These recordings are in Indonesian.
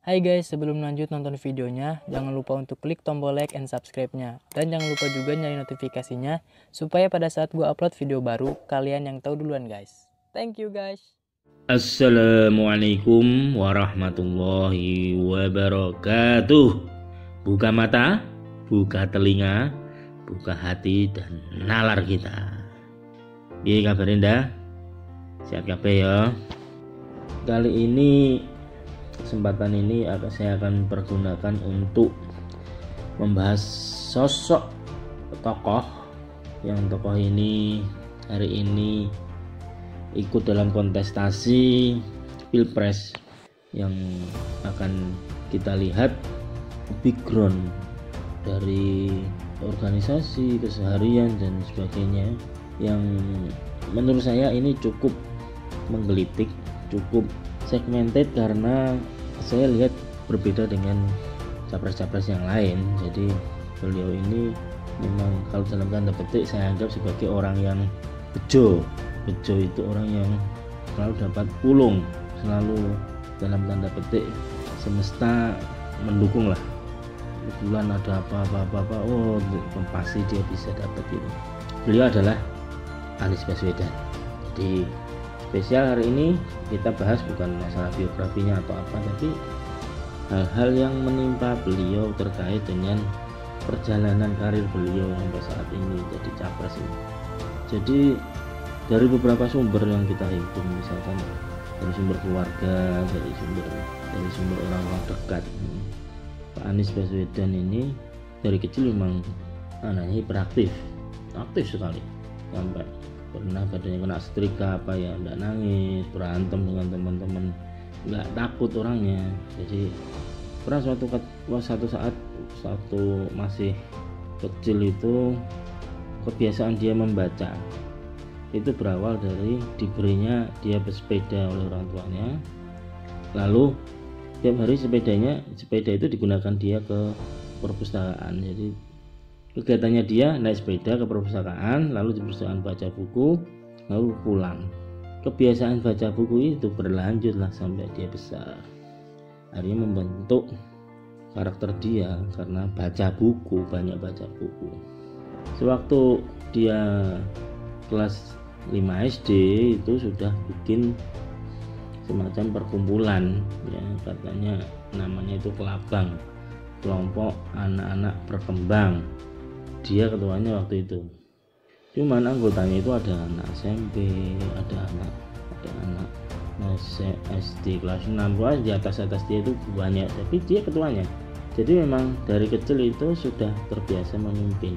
Hai guys, sebelum lanjut nonton videonya, jangan lupa untuk klik tombol like and subscribe-nya. Dan jangan lupa juga nyalain notifikasinya, supaya pada saat gue upload video baru, kalian yang tahu duluan guys. Thank you guys. Assalamualaikum warahmatullahi wabarakatuh. Buka mata, buka telinga, buka hati dan nalar kita. Piye kabarin dah? Sehat kabeh ya. Kali ini kesempatan ini saya akan pergunakan untuk membahas sosok tokoh yang tokoh ini hari ini ikut dalam kontestasi Pilpres yang akan kita lihat background dari organisasi, keseharian dan sebagainya yang menurut saya ini cukup menggelitik, cukup segmented karena saya lihat berbeda dengan capres-capres yang lain. Jadi beliau ini memang kalau dalam tanda petik saya anggap sebagai orang yang bejo itu orang yang selalu dapat pulung, selalu dalam tanda petik semesta mendukung lah. Bulan ada apa-apa, oh pasti dia bisa dapat itu. Beliau adalah Anies Baswedan. Jadi spesial hari ini kita bahas bukan masalah biografinya atau apa, tapi hal-hal yang menimpa beliau terkait dengan perjalanan karir beliau sampai saat ini jadi capres ini. Jadi dari beberapa sumber yang kita himpun, misalkan dari sumber keluarga, dari sumber orang-orang dekat, Pak Anies Baswedan ini dari kecil memang anaknya hiperaktif, aktif sekali, sampai pernah badannya kena setrika apa ya, enggak nangis, berantem dengan teman-teman, enggak takut orangnya. Jadi pernah suatu saat masih kecil itu kebiasaan dia membaca itu berawal dari diberinya dia bersepeda oleh orang tuanya, lalu tiap hari sepeda itu digunakan dia ke perpustakaan. Jadi kegiatannya dia naik sepeda ke perpustakaan, lalu di perpustakaan baca buku, lalu pulang. Kebiasaan baca buku itu berlanjut lah sampai dia besar, akhirnya membentuk karakter dia karena banyak baca buku. Sewaktu dia kelas 5 SD itu sudah bikin semacam perkumpulan ya, katanya namanya itu Kelabang, kelompok anak-anak berkembang. Dia ketuanya waktu itu. Cuman anggotanya itu ada anak SMP, ada anak SD kelas 6, di atas dia itu banyak, tapi dia ketuanya. Jadi memang dari kecil itu sudah terbiasa memimpin.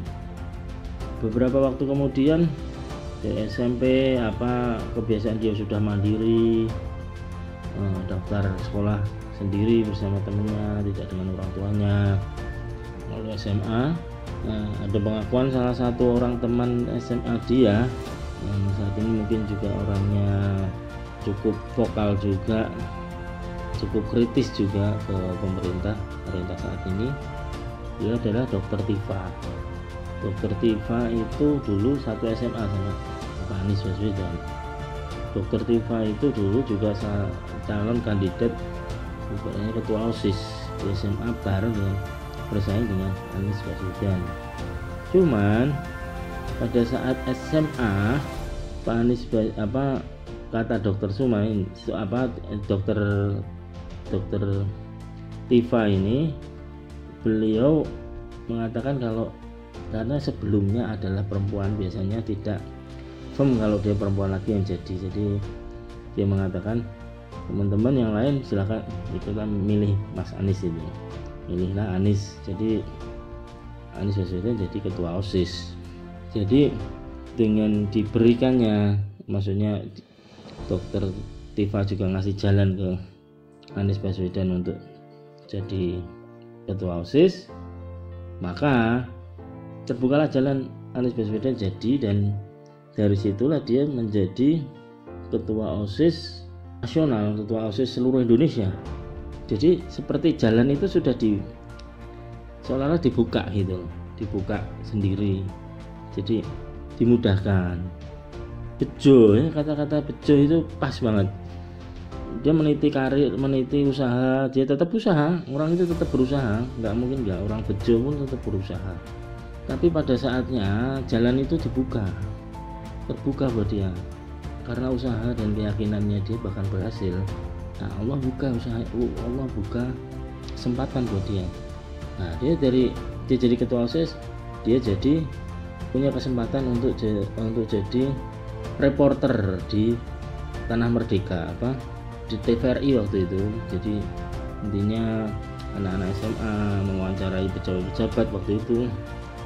Beberapa waktu kemudian di SMP kebiasaan dia sudah mandiri, daftar sekolah sendiri bersama temannya, tidak dengan orang tuanya. Lalu SMA, ada pengakuan salah satu orang teman SMA dia yang saat ini mungkin juga orangnya cukup vokal juga, cukup kritis juga ke pemerintah saat ini. Dia adalah Dr. Tifa. Dr. Tifa itu dulu satu SMA sama Pak Anies Baswedan. Dr. Tifa itu dulu juga calon kandidat ketua OSIS di SMA bareng dengan bersaing dengan Anies Baswedan. Cuman pada saat SMA Pak Anies kata Dr. Sumain Dr. Tifa ini, beliau mengatakan kalau karena sebelumnya adalah perempuan biasanya tidak firm kalau dia perempuan lagi yang jadi dia mengatakan teman-teman yang lain silakan ikutan milih Mas Anies ini, milihlah Anies. Jadi Anies Baswedan jadi ketua OSIS. Jadi dengan diberikannya, maksudnya Dokter Tifa juga ngasih jalan ke Anies Baswedan untuk jadi ketua OSIS, maka terbukalah jalan Anies Baswedan jadi, dan dari situlah dia menjadi ketua OSIS nasional, ketua OSIS seluruh Indonesia. Jadi seperti jalan itu sudah seolah-olah dibuka gitu, dibuka sendiri, jadi dimudahkan. Bejo ya, kata-kata bejo itu pas banget. dia meniti karir, meniti usaha, dia tetap usaha, orang itu tetap berusaha, nggak mungkin nggak, orang bejo pun tetap berusaha. Tapi pada saatnya jalan itu terbuka buat dia, karena usaha dan keyakinannya dia bahkan berhasil. Nah, Allah buka kesempatan buat dia. Nah, dia jadi ketua OSIS, dia jadi punya kesempatan untuk jadi reporter di Tanah Merdeka, di TVRI waktu itu. Jadi intinya anak-anak SMA mewawancarai pejabat-pejabat waktu itu,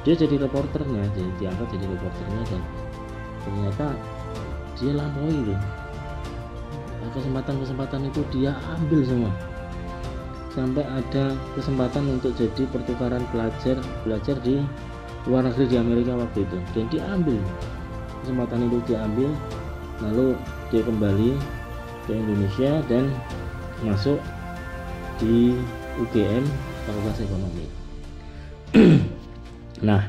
dia jadi reporternya, jadi diangkat jadi reporternya, dan ternyata dia lampaui loh. Kesempatan itu dia ambil semua, sampai ada kesempatan untuk jadi pertukaran belajar di luar negeri di Amerika waktu itu, dan dia ambil kesempatan itu, lalu dia kembali ke Indonesia dan masuk di UGM Fakultas Ekonomi. Nah,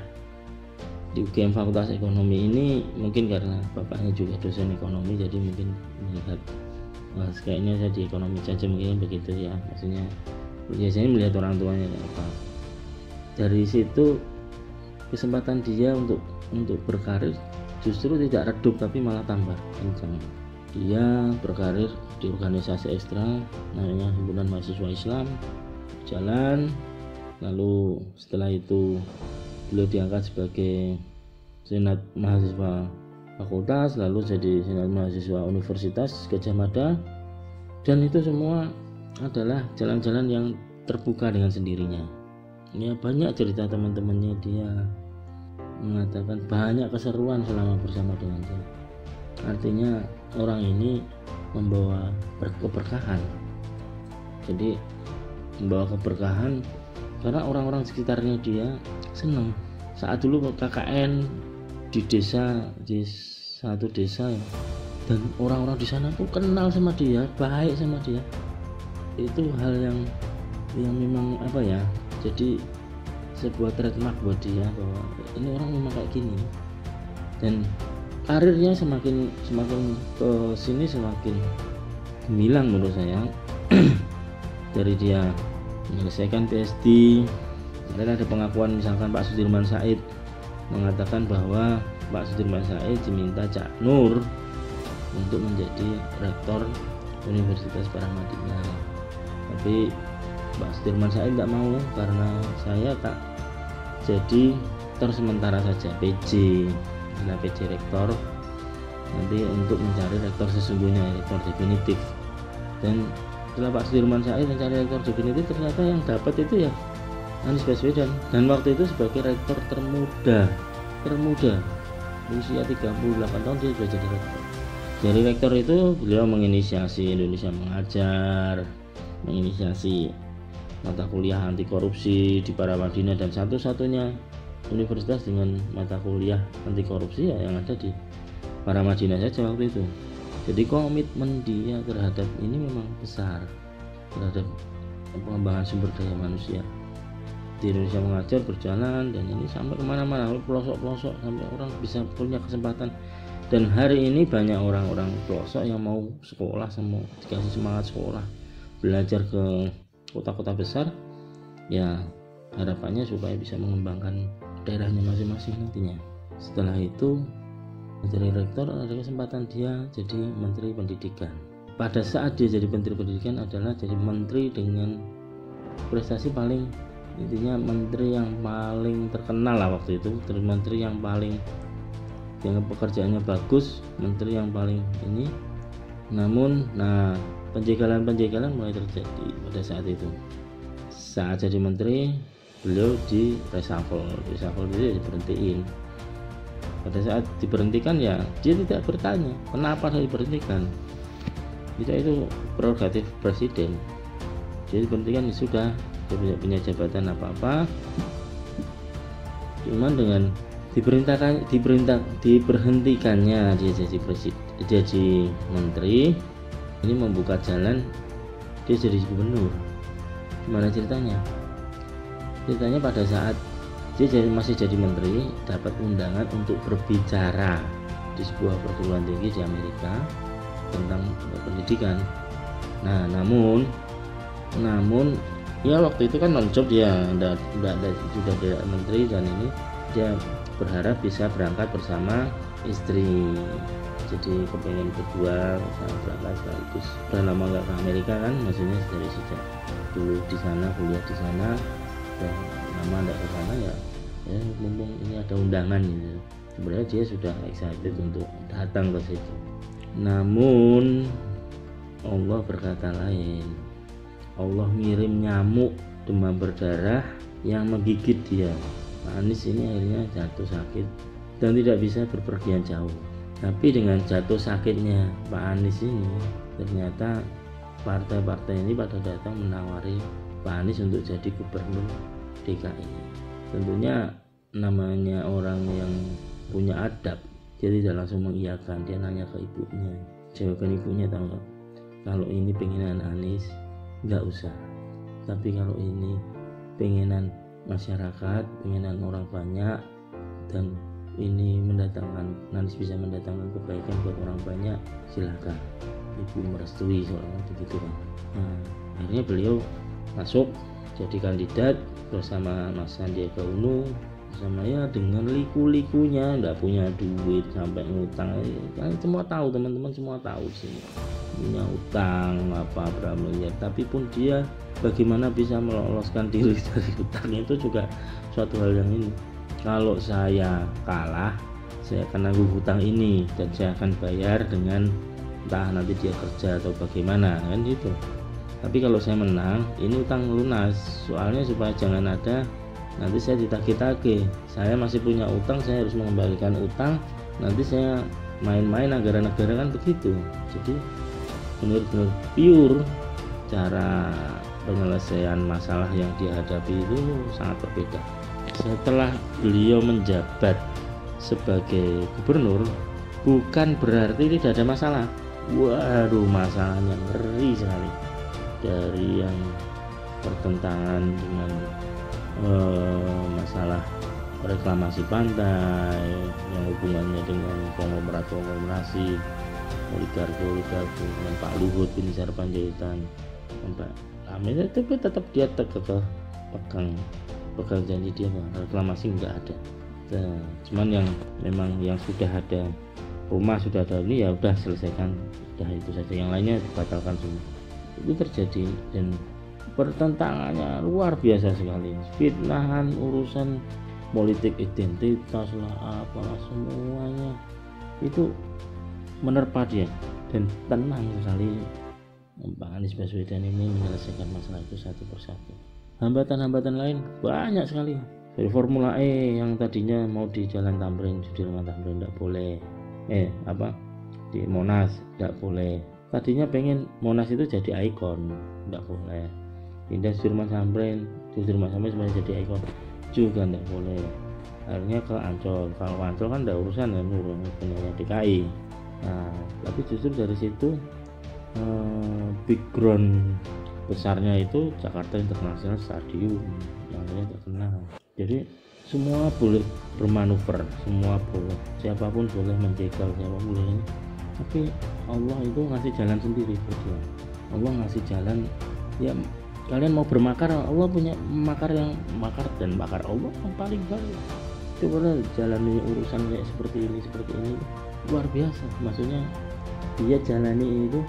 di UGM Fakultas Ekonomi ini mungkin karena bapaknya juga dosen ekonomi, jadi mungkin melihat kayaknya saya di ekonomi saja, mungkin begitu ya, maksudnya biasanya melihat orang tuanya apa. Dari situ kesempatan dia untuk berkarir justru tidak redup, tapi malah tambah kencang. Dia berkarir di organisasi ekstra namanya Himpunan Mahasiswa Islam, jalan. Lalu setelah itu beliau diangkat sebagai senat mahasiswa fakultas, lalu jadi senat mahasiswa Universitas Gadjah Mada, dan itu semua adalah jalan-jalan yang terbuka dengan sendirinya. Ya, banyak cerita teman-temannya, dia mengatakan banyak keseruan selama bersama dengan dia. Artinya orang ini membawa keberkahan. Jadi membawa keberkahan karena orang-orang sekitarnya dia senang. Saat dulu KKN di satu desa ya, dan orang-orang di sana tuh kenal sama dia, baik sama dia. Itu hal yang memang jadi sebuah trademark buat dia, bahwa ini orang memang kayak gini. Dan karirnya semakin ke sini semakin gemilang menurut saya. Dari dia menyelesaikan PhD, dan ada pengakuan misalkan Pak Sudirman Said mengatakan bahwa Pak Sudirman Said diminta Cak Nur untuk menjadi rektor Universitas Paramadina, tapi Pak Sudirman Said tidak mau, karena saya tak jadi rektor sementara saja, PJ rektor, nanti untuk mencari rektor sesungguhnya, rektor definitif. Dan setelah Pak Sudirman Said mencari rektor definitif, ternyata yang dapat itu ya Anies Baswedan, dan waktu itu sebagai rektor termuda usia 38 tahun dia sudah jadi rektor. Dari rektor itu beliau menginisiasi Indonesia Mengajar, menginisiasi mata kuliah anti korupsi di Paramadina, dan satu-satunya universitas dengan mata kuliah anti korupsi ya yang ada di Paramadina saja waktu itu. Jadi komitmen dia terhadap ini memang besar, terhadap pengembangan sumber daya manusia. Di Indonesia Mengajar berjalan, dan ini sampai kemana-mana, pelosok-pelosok, sampai orang bisa punya kesempatan. Dan hari ini banyak orang-orang pelosok yang mau sekolah, semua dikasih semangat sekolah, belajar ke kota-kota besar, ya harapannya supaya bisa mengembangkan daerahnya masing-masing nantinya. Setelah itu dari rektor ada kesempatan dia jadi menteri pendidikan. Pada saat dia jadi menteri pendidikan adalah jadi menteri dengan prestasi paling, intinya menteri yang paling terkenal lah waktu itu, menteri yang paling yang pekerjaannya bagus, menteri yang paling ini. Namun penjagalan mulai terjadi pada saat itu. Saat jadi menteri beliau di reshuffle dia diberhentiin. Pada saat diberhentikan ya dia tidak bertanya kenapa saya diberhentikan, itu prerogatif presiden. Dia diberhentikan ya sudah, dia tidak punya jabatan apa-apa, cuman dengan diberhentikannya dia jadi menteri, ini membuka jalan dia jadi gubernur. Gimana ceritanya? Ceritanya pada saat dia masih jadi menteri, dapat undangan untuk berbicara di sebuah perguruan tinggi di Amerika tentang pendidikan. Nah, namun ya waktu itu kan non-job dia, sudah tidak menteri, dan ini dia berharap bisa berangkat bersama istri. Jadi kepengen berdua berangkat sekaligus. Udah lama nggak ke Amerika kan, maksudnya dari sejak dulu di sana, kuliah di sana, udah lama nggak ke sana ya mumpung ini ada undangan gitu. Sebenarnya dia sudah excited untuk datang ke situ. Namun Allah berkata lain. Allah ngirim nyamuk demam berdarah yang menggigit dia. Pak Anies ini akhirnya jatuh sakit dan tidak bisa berpergian jauh. Tapi dengan jatuh sakitnya Pak Anies ini, ternyata partai-partai ini pada datang menawari Pak Anies untuk jadi gubernur DKI. Tentunya namanya orang yang punya adab, dia tidak langsung mengiyakan. Dia nanya ke ibunya. Jawaban ibunya tahu nggak? Kalau ini pengenan Anies, nggak usah. Tapi kalau ini pengenan masyarakat, pengenan orang banyak, dan ini Anies bisa mendatangkan kebaikan buat orang banyak, silakan. Ibu merestui soalnya begitu kan. Nah, akhirnya beliau masuk jadi kandidat bersama Mas Sandiaga Uno, bersama ya dengan liku-likunya, nggak punya duit sampai ngutang. Kan semua tahu, teman-teman semua tahu sih, punya utang berapa miliar. Tapi pun dia bagaimana bisa meloloskan diri dari utang itu juga suatu hal yang ini. Kalau saya kalah, saya akan nanggung hutang ini dan saya akan bayar dengan entah nanti dia kerja atau bagaimana kan gitu. Tapi kalau saya menang, ini utang lunas. Soalnya supaya jangan ada nanti saya ditagih-tagih. Saya masih punya utang, saya harus mengembalikan utang. Nanti saya main-main negara-negara kan begitu. Jadi benar-benar pure cara penyelesaian masalah yang dihadapi itu sangat berbeda. Setelah beliau menjabat sebagai gubernur, bukan berarti tidak ada masalah. Waduh, masalahnya ngeri sekali. Dari yang pertentangan dengan masalah reklamasi pantai, yang hubungannya dengan konglomerasi oligarki dengan Pak Luhut bin Sarpanjaitan, sampai lama tapi tetap dia pegang janji dia bahwa reklamasi nggak ada. Nah, cuman yang memang yang sudah ada rumah, sudah ada ini ya udah selesaikan, udah itu saja, yang lainnya dibatalkan semua. Itu terjadi dan pertentangannya luar biasa sekali, fitnahan, urusan politik identitas lah, apalah semuanya itu menerpa dia, dan tenang sekali Pak Anies Baswedan ini menyelesaikan masalah itu satu persatu. Hambatan-hambatan lain banyak sekali. Dari Formula E yang tadinya mau di Jalan Tamrin, Sudirman Tamrin tidak boleh. Di Monas tidak boleh. Tadinya pengen Monas itu jadi ikon, tidak boleh. Pindah Sudirman Tamrin semuanya jadi ikon, juga tidak boleh. Akhirnya ke Ancol. Kalau Ancol kan tidak urusan ya, punya DKI. Nah, tapi justru dari situ background besarnya itu Jakarta International Stadium yang terkenal. Jadi semua boleh bermanuver, semua boleh, siapapun boleh menjegal, siapapun boleh. Tapi Allah itu ngasih jalan sendiri berdua. Allah ngasih jalan, ya kalian mau bermakar, Allah punya makar yang makar, dan makar Allah yang paling baik. Coba jalani urusan kayak seperti ini luar biasa. Maksudnya dia jalani itu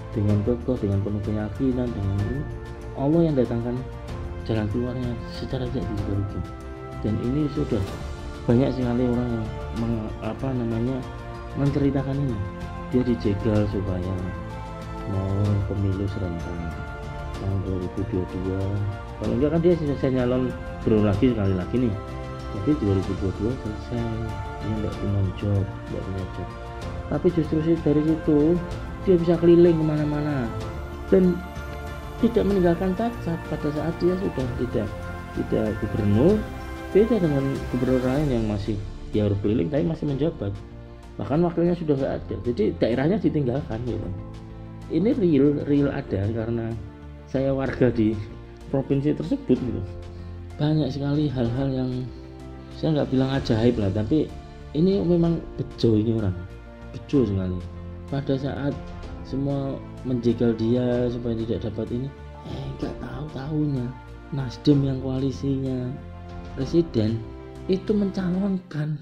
dengan kokoh, dengan penuh keyakinan, dengan ini Allah yang datangkan jalan keluarnya secara tidak diduga. Dan ini sudah banyak sekali orang yang menceritakan ini. Dia dijegal supaya mau pemilu serentak tahun 2022. Kalau enggak kan dia selesai nyalon berulang lagi sekali lagi nih. Jadi 2022 selesai, dia tidak punya job. Tapi justru sih dari situ dia bisa keliling kemana-mana dan tidak meninggalkan cacat pada saat dia sudah tidak gubernur. Beda dengan gubernur lain yang masih dia harus keliling tapi masih menjabat, bahkan wakilnya sudah nggak ada, jadi daerahnya ditinggalkan gitu. Ini real ada, karena saya warga di provinsi tersebut gitu. Banyak sekali hal-hal yang saya nggak bilang ajaib lah, tapi ini memang bejo, ini orang bejo sekali. Pada saat semua menjegal dia supaya tidak dapat ini. Nggak tahu-tahunya Nasdem yang koalisinya presiden itu mencalonkan.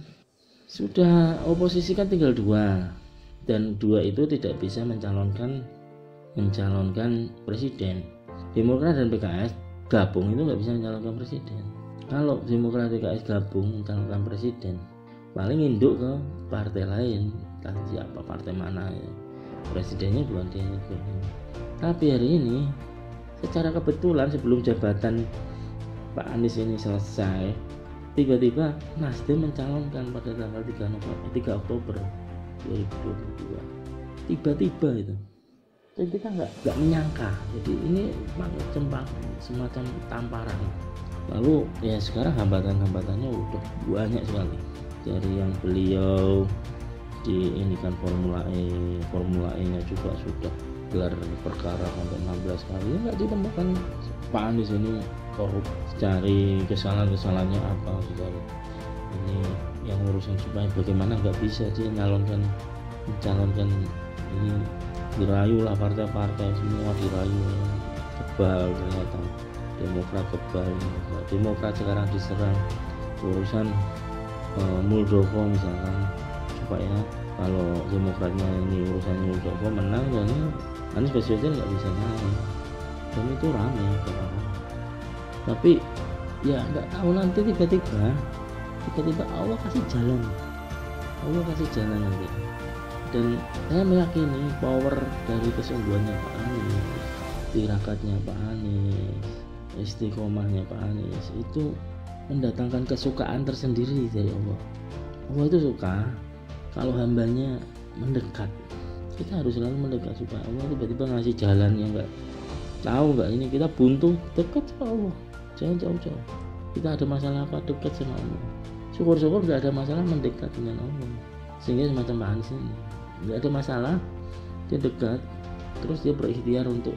Sudah oposisi kan tinggal 2, dan 2 itu tidak bisa mencalonkan presiden. Demokrat dan PKS gabung itu nggak bisa mencalonkan presiden. Kalau Demokrat dan PKS gabung mencalonkan presiden, paling induk ke partai lain, entah siapa partai mana ya. Presidennya bukan dia. Tapi hari ini secara kebetulan sebelum jabatan Pak Anies ini selesai, tiba-tiba Nasdem mencalonkan pada tanggal 3 Oktober 2022. Tiba-tiba itu. Jadi kita nggak menyangka. Jadi ini semacam tamparan. Lalu ya sekarang hambatan-hambatannya udah banyak sekali. Dari yang beliau diinikan Formula E nya juga sudah gelar perkara sampai 16 kali, nggak ditemukan Pak Anies ini korup. Cari kesalahannya apa sekali. Ini yang urusan supaya bagaimana nggak bisa dia mencalonkan ini, dirayu lah partai-partai semua dirayu, kebal ternyata Demokrat kebal. Demokrat sekarang diserang urusan Muldoko misalkan, supaya kalau Demokratnya ini urusan Muldoko menang, dan Anies Baswedan nggak bisa naik, dan itu rame sekarang. Tapi ya nggak tahu nanti tiba-tiba Allah kasih jalan nanti. Dan saya meyakini power dari kesungguhannya Pak Anies, tirakatnya Pak Anies, istiqomahnya Pak Anies itu mendatangkan kesukaan tersendiri dari Allah. Allah itu suka kalau hambanya mendekat. Kita harus selalu mendekat supaya Allah tiba-tiba ngasih jalan yang nggak tahu nggak ini kita buntu, dekat sama Allah, jangan jauh-jauh. Kita ada masalah apa, dekat sama Allah. Syukur-syukur nggak ada masalah, mendekat dengan Allah. Sehingga semacam Pak Anies ini nggak ada masalah, dia dekat, terus dia berikhtiar untuk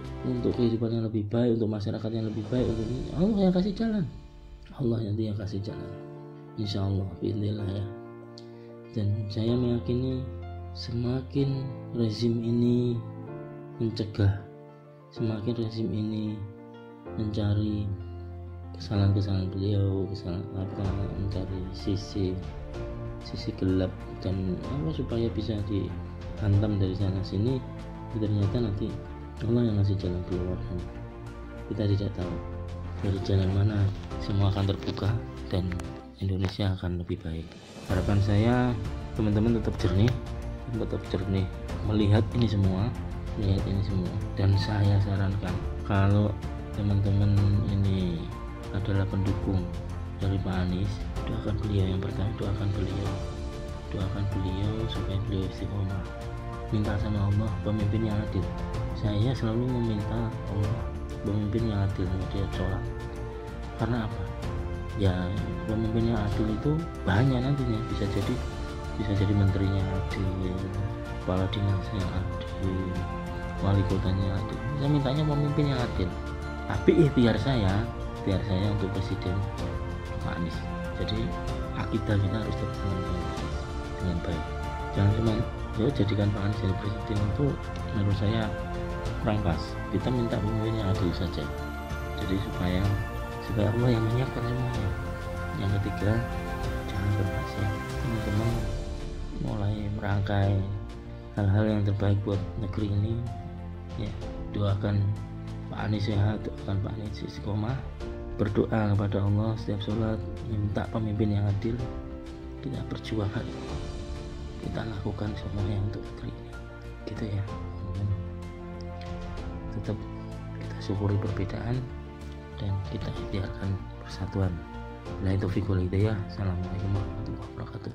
kehidupan yang lebih baik, untuk masyarakat yang lebih baik, untuk ini. Allah yang kasih jalan, Allah nanti yang kasih jalan, insya Allah, bismillah ya. Dan saya meyakini semakin rezim ini mencegah, semakin rezim ini mencari kesalahan beliau, mencari sisi gelap dan apa supaya bisa dihantam dari sana sini, ternyata nanti Allah yang ngasih jalan keluar. Kita tidak tahu dari jalan mana, semua akan terbuka dan Indonesia akan lebih baik. Harapan saya teman-teman tetap jernih melihat ini semua, dan saya sarankan kalau teman-teman ini adalah pendukung dari Pak Anies, doakan beliau yang pertama, doakan beliau supaya beliau istiqomah, minta sama Allah pemimpin yang adil. Saya selalu meminta Allah pemimpin yang adil, dia sholat. Karena apa? Ya pemimpin yang adil itu banyak nantinya, bisa jadi menterinya adil, kepala dinasnya adil, wali kotanya adil. Saya mintanya pemimpin yang adil. Tapi ikhtiar saya untuk presiden Pak Anies. Jadi akidah kita harus terjalankan dengan baik. Jangan cuma jadikan Pak Anies jadi presiden, itu menurut saya kurang pas. Kita minta pemimpin yang adil saja. Jadi supaya Allah yang menyiapkan semuanya. Yang ketiga, jangan berhasil. Teman-teman mulai merangkai hal-hal yang terbaik buat negeri ini. Ya, doakan Pak Anies sehat, doakan Pak Anies istiqomah. Berdoa kepada Allah setiap sholat, minta pemimpin yang adil. Kita perjuangkan, kita lakukan semuanya untuk negeri ini, gitu ya. Tetap kita syukuri perbedaan dan kita ikhtiarkan persatuan. Assalamualaikum warahmatullahi wabarakatuh.